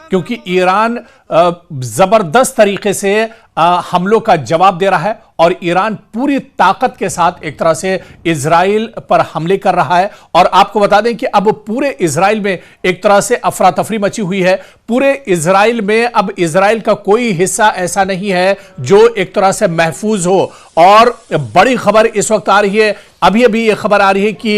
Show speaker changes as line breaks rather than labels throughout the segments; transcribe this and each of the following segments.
क्योंकि ईरान जबरदस्त तरीके से हमलों का जवाब दे रहा है और ईरान पूरी ताकत के साथ एक तरह से इजराइल पर हमले कर रहा है। और आपको बता दें कि अब पूरे इजराइल में एक तरह से अफरा तफरी मची हुई है। पूरे इजराइल में अब इजराइल का कोई हिस्सा ऐसा नहीं है जो एक तरह से महफूज हो। और बड़ी खबर इस वक्त आ रही है, अभी अभी यह खबर आ रही है कि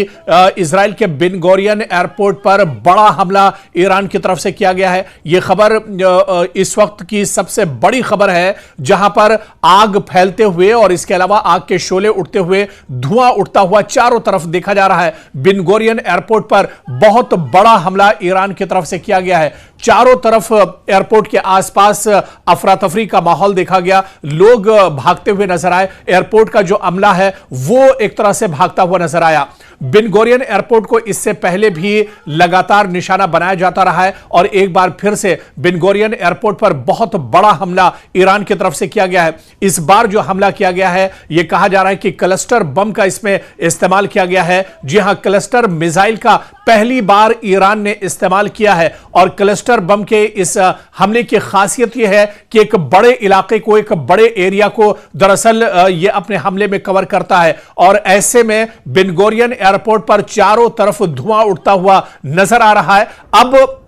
इजराइल के बिन गोरियन एयरपोर्ट पर बड़ा हमला ईरान की तरफ से किया गया है। यह खबर इस वक्त की सबसे बड़ी खबर है, जहां पर आग फैलते हुए और इसके अलावा आग के शोले उठते हुए, धुआं उठता हुआ चारों तरफ देखा जा रहा है। बिन गोरियन एयरपोर्ट पर बहुत बड़ा हमला ईरान की तरफ से किया गया है। चारों तरफ एयरपोर्ट के आसपास अफरा तफरी का माहौल देखा गया, लोग भागते हुए नजर आए। एयरपोर्ट का जो अमला है वो एक तरह से भागता हुआ नजर आया। बिन गोरियन एयरपोर्ट को इससे पहले भी लगातार निशाना बनाया जाता रहा है और एक बार फिर से बिन गोरियन एयरपोर्ट पर बहुत बड़ा हमला ईरान की तरफ से किया गया है। इस बार जो हमला किया गया है, यह कहा जा रहा है कि क्लस्टर बम का इसमें इस्तेमाल किया गया है। जी हां, क्लस्टर मिसाइल का पहली बार ईरान ने इस्तेमाल किया है। और क्लस्टर बम के इस हमले की खासियत यह है कि एक बड़े इलाके को, एक बड़े एरिया को दरअसल यह अपने हमले में कवर करता है। और ऐसे में बिन गोरियन एयरपोर्ट पर चारों तरफ धुआं उठता हुआ नजर आ रहा है। अब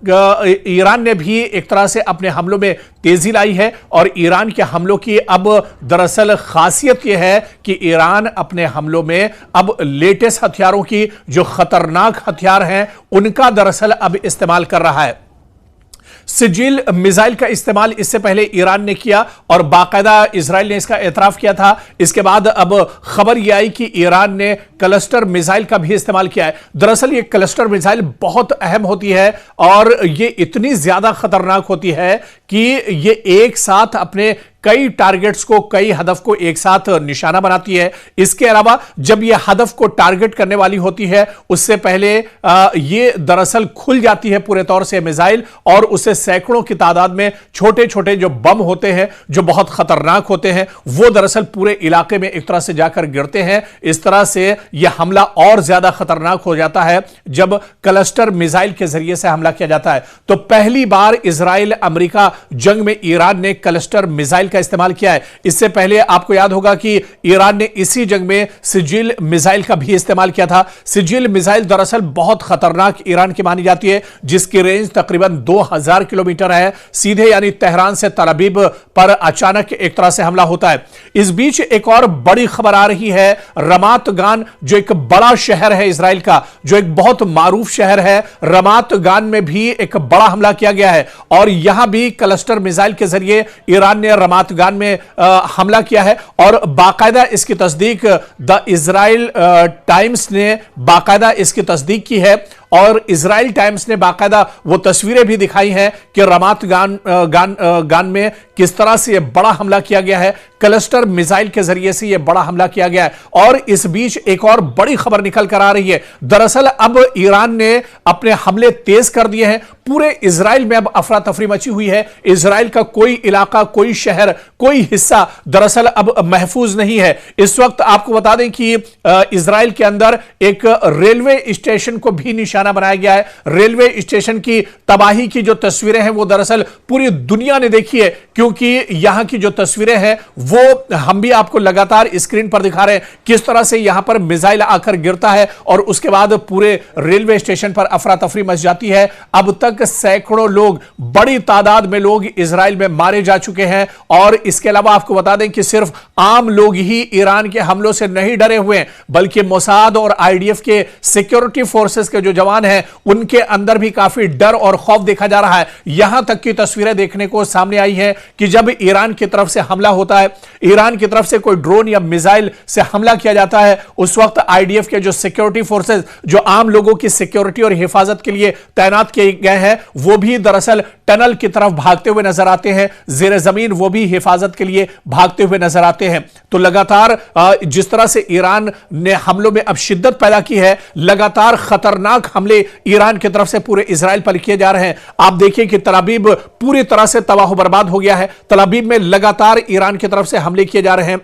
ईरान ने भी एक तरह से अपने हमलों में तेजी लाई है और ईरान के हमलों की अब दरअसल खासियत यह है कि ईरान अपने हमलों में अब लेटेस्ट हथियारों की, जो खतरनाक हथियार हैं, उनका दरअसल अब इस्तेमाल कर रहा है। सिजिल मिसाइल का इस्तेमाल इससे पहले ईरान ने किया और बाकायदा इजराइल ने इसका एतराफ किया था। इसके बाद अब खबर यह आई कि ईरान ने क्लस्टर मिसाइल का भी इस्तेमाल किया है। दरअसल ये क्लस्टर मिसाइल बहुत अहम होती है और ये इतनी ज्यादा खतरनाक होती है कि ये एक साथ अपने कई टारगेट्स को, कई हदफ को एक साथ निशाना बनाती है। इसके अलावा जब यह हदफ को टारगेट करने वाली होती है, उससे पहले यह दरअसल खुल जाती है पूरे तौर से मिसाइल और उससे सैकड़ों की तादाद में छोटे छोटे जो बम होते हैं, जो बहुत खतरनाक होते हैं, वो दरअसल पूरे इलाके में एक तरह से जाकर गिरते हैं। इस तरह से यह हमला और ज्यादा खतरनाक हो जाता है जब क्लस्टर मिसाइल के जरिए से हमला किया जाता है। तो पहली बार इजराइल अमेरिका जंग में ईरान ने क्लस्टर मिसाइल का इस्तेमाल किया है। इससे पहले आपको याद होगा कि ईरान ने इसी जंग में सिजिल मिसाइल का भी इस्तेमाल किया था। सिजिल मिसाइल दरअसल बहुत खतरनाक ईरान की मानी जाती है, जिसकी रेंज तकरीबन 2000 किलोमीटर है। सीधे यानी तेहरान से तल अवीव पर अचानक एक तरह से हमला होता है। इस बीच एक और बड़ी खबर आ रही है। रमात गान, जो एक बड़ा शहर है इजराइल का, जो एक बहुत मारूफ शहर है, रमात गान में भी एक बड़ा हमला किया गया है और यहां भी क्लस्टर मिसाइल के जरिए ईरान ने रमात गान में हमला किया है। और बाकायदा इसकी तस्दीक द इजराइल टाइम्स ने बाकायदा इसकी तस्दीक की है और इजराइल टाइम्स ने बाकायदा वो तस्वीरें भी दिखाई हैं कि रमात गान में किस तरह से यह बड़ा हमला किया गया है। क्लस्टर मिसाइल के जरिए से यह बड़ा हमला किया गया है। और इस बीच एक और बड़ी खबर निकल कर आ रही है। दरअसल अब ईरान ने अपने हमले तेज कर दिए हैं। पूरे इजराइल में अब अफरा तफरी मची हुई है। इजराइल का कोई इलाका, कोई शहर, कोई हिस्सा दरअसल अब महफूज नहीं है। इस वक्त आपको बता दें कि इजराइल के अंदर एक रेलवे स्टेशन को भी निशाना बनाया गया है। रेलवे स्टेशन की तबाही की जो तस्वीरें हैं वो दरअसल पूरी दुनिया ने देखी है, क्योंकि यहां की जो तस्वीरें हैं वो हम भी आपको लगातार स्क्रीन पर दिखा रहे हैं। किस तरह से यहां पर मिसाइल आकर गिरता है और उसके बाद पूरे रेलवे स्टेशन पर अफरा तफरी मच जाती है। अब तक सैकड़ों लोग, बड़ी तादाद में लोग इजराइल में मारे जा चुके हैं। और इसके अलावा आपको बता दें कि सिर्फ आम लोग ही ईरान के हमलों से नहीं डरे हुए हैं, बल्कि मोसाद और आईडीएफ के सिक्योरिटी फोर्सेस के जो जवान हैं, उनके अंदर भी काफी डर और खौफ देखा जा रहा है। यहां तक की तस्वीरें देखने को सामने आई हैं कि जब ईरान की तरफ से हमला होता है, ईरान की तरफ से कोई ड्रोन या मिसाइल से हमला किया जाता है, उस वक्त आईडीएफ के जो सिक्योरिटी फोर्सेस, जो आम लोगों की सिक्योरिटी और हिफाजत के लिए तैनात किए गए हैं, वो भी दरअसल टनल की तरफ भागते हुए नजर आते हैं। जेर जमीन वो भी हिफाजत के लिए भागते हुए नजर आते हैं। तो लगातार जिस तरह से ईरान ने हमलों में अब शिद्दत पैदा की है, लगातार खतरनाक हमले ईरान की तरफ से पूरे इजराइल पर किए जा रहे हैं। आप देखिए कि तल अवीव पूरी तरह से तबाह बर्बाद हो गया है। तल अवीव में लगातार ईरान की तरफ से हमले किए जा रहे हैं।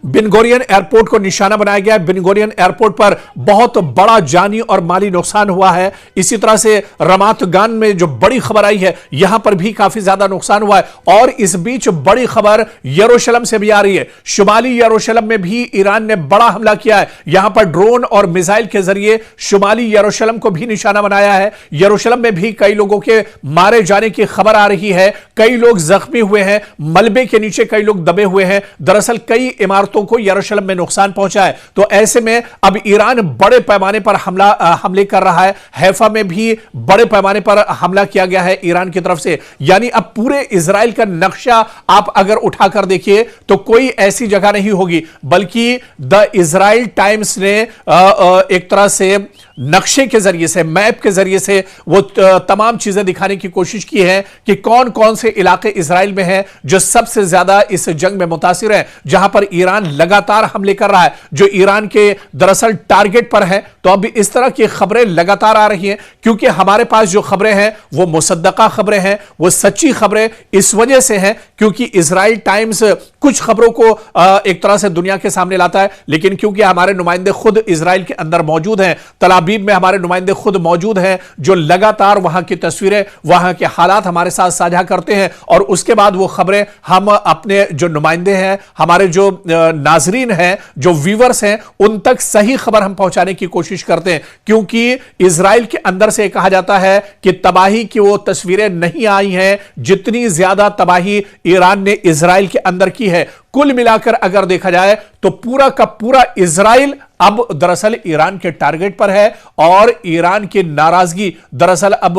बिन गुरियन एयरपोर्ट को निशाना बनाया गया है। बिन गुरियन एयरपोर्ट पर बहुत बड़ा जानी और माली नुकसान हुआ है। इसी तरह से रमात गान में जो बड़ी खबर आई है, यहां पर भी काफी ज्यादा नुकसान हुआ है। और इस बीच बड़ी खबर यरूशलेम से भी आ रही है। शुमाली यरूशलेम में भी ईरान ने बड़ा हमला किया है। यहां पर ड्रोन और मिसाइल के जरिए शुमाली यरूशलेम को भी निशाना बनाया है। यरूशलेम में भी कई लोगों के मारे जाने की खबर आ रही है। कई लोग जख्मी हुए हैं, मलबे के नीचे कई लोग दबे हुए हैं। दरअसल कई इमारतों को यरूशलेम में नुकसान पहुंचा है। तो ऐसे में अब ईरान बड़े पैमाने पर हमले कर रहा है। हैफा में भी बड़े पैमाने पर हमला किया गया है ईरान की तरफ से। यानी अब पूरे इजराइल का नक्शा आप अगर उठाकर देखिए तो कोई ऐसी जगह नहीं होगी, बल्कि द इजराइल टाइम्स ने एक तरह से नक्शे के जरिए से, मैप के जरिए से वो तमाम चीजें दिखाने की कोशिश की है कि कौन कौन से इलाके इजराइल में हैं जो सबसे ज्यादा इस जंग में मुतासिर हैं, जहां पर ईरान लगातार हमले कर रहा है, जो ईरान के दरअसल टारगेट पर है। तो अब इस तरह की खबरें लगातार आ रही हैं, क्योंकि हमारे पास जो खबरें हैं वो मुसद्दका खबरें हैं, वो सच्ची खबरें इस वजह से हैं क्योंकि इजराइल टाइम्स कुछ खबरों को एक तरह से दुनिया के सामने लाता है, लेकिन क्योंकि हमारे नुमाइंदे खुद इजराइल के अंदर मौजूद हैं, तलाबीब में हमारे नुमाइंदे खुद मौजूद हैं जो लगातार वहां की तस्वीरें, वहां के हालात हमारे साथ साझा करते हैं, और उसके बाद वो खबरें हम अपने जो नुमाइंदे हैं, हमारे जो नाजरीन हैं, जो व्यूवर्स हैं, उन तक सही खबर हम पहुंचाने की कोशिश करते हैं। क्योंकि इजराइल के अंदर से कहा जाता है कि तबाही की वो तस्वीरें नहीं आई हैं जितनी ज्यादा तबाही ईरान ने इजराइल के अंदर की है। कुल मिलाकर अगर देखा जाए तो पूरा का पूरा इजराइल अब दरअसल ईरान के टारगेट पर है, और ईरान की नाराजगी दरअसल अब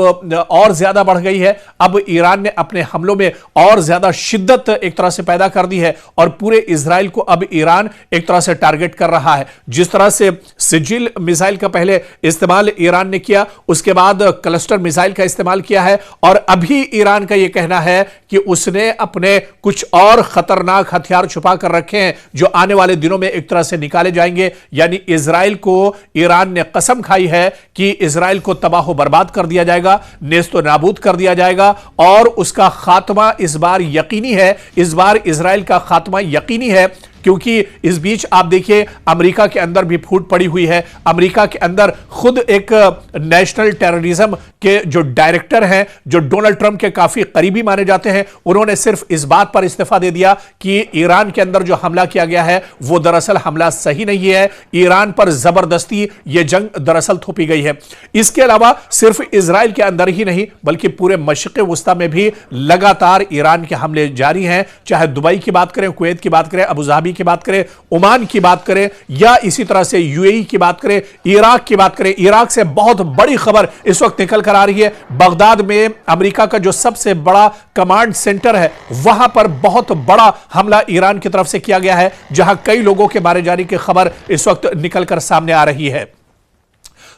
और ज्यादा बढ़ गई है। अब ईरान ने अपने हमलों में और ज्यादा शिद्दत एक तरह से पैदा कर दी है, और पूरे इजराइल को अब ईरान एक तरह से टारगेट कर रहा है। जिस तरह से सिजिल मिसाइल का पहले इस्तेमाल ईरान ने किया, उसके बाद क्लस्टर मिसाइल का इस्तेमाल किया है, और अभी ईरान का यह कहना है कि उसने अपने कुछ और खतरनाक हथियार छुपा कर रखे हैं जो आने वाले दिनों में एक तरह से निकाले जाएंगे। यानी इजराइल को ईरान ने कसम खाई है कि इजराइल को तबाह बर्बाद कर दिया जाएगा, नेस्तो नाबूद कर दिया जाएगा, और उसका खात्मा इस बार यकीनी है। इस बार इजराइल का खात्मा यकीनी है, क्योंकि इस बीच आप देखिए अमेरिका के अंदर भी फूट पड़ी हुई है। अमेरिका के अंदर खुद एक नेशनल टेररिज्म के जो डायरेक्टर हैं, जो डोनाल्ड ट्रंप के काफी करीबी माने जाते हैं, उन्होंने सिर्फ इस बात पर इस्तीफा दे दिया कि ईरान के अंदर जो हमला किया गया है वो दरअसल हमला सही नहीं है, ईरान पर जबरदस्ती यह जंग दरअसल थोपी गई है। इसके अलावा सिर्फ इजराइल के अंदर ही नहीं बल्कि पूरे मशरिक़ वस्ता में भी लगातार ईरान के हमले जारी हैं। चाहे दुबई की बात करें, कुवैत की बात करें, अबू धाबी की बात करें, ओमान की बात करें, या इसी तरह से यूएई की बात करें, इराक की बात करें। इराक से बहुत बड़ी खबर इस वक्त निकल कर आ रही है। बगदाद में अमेरिका का जो सबसे बड़ा कमांड सेंटर है, वहां पर बहुत बड़ा हमला ईरान की तरफ से किया गया है, जहां कई लोगों के मारे जाने की खबर इस वक्त निकलकर सामने आ रही है।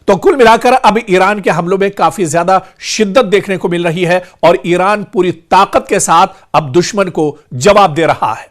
तो कुल मिलाकर अब ईरान के हमलों में काफी ज्यादा शिद्दत देखने को मिल रही है, और ईरान पूरी ताकत के साथ अब दुश्मन को जवाब दे रहा है।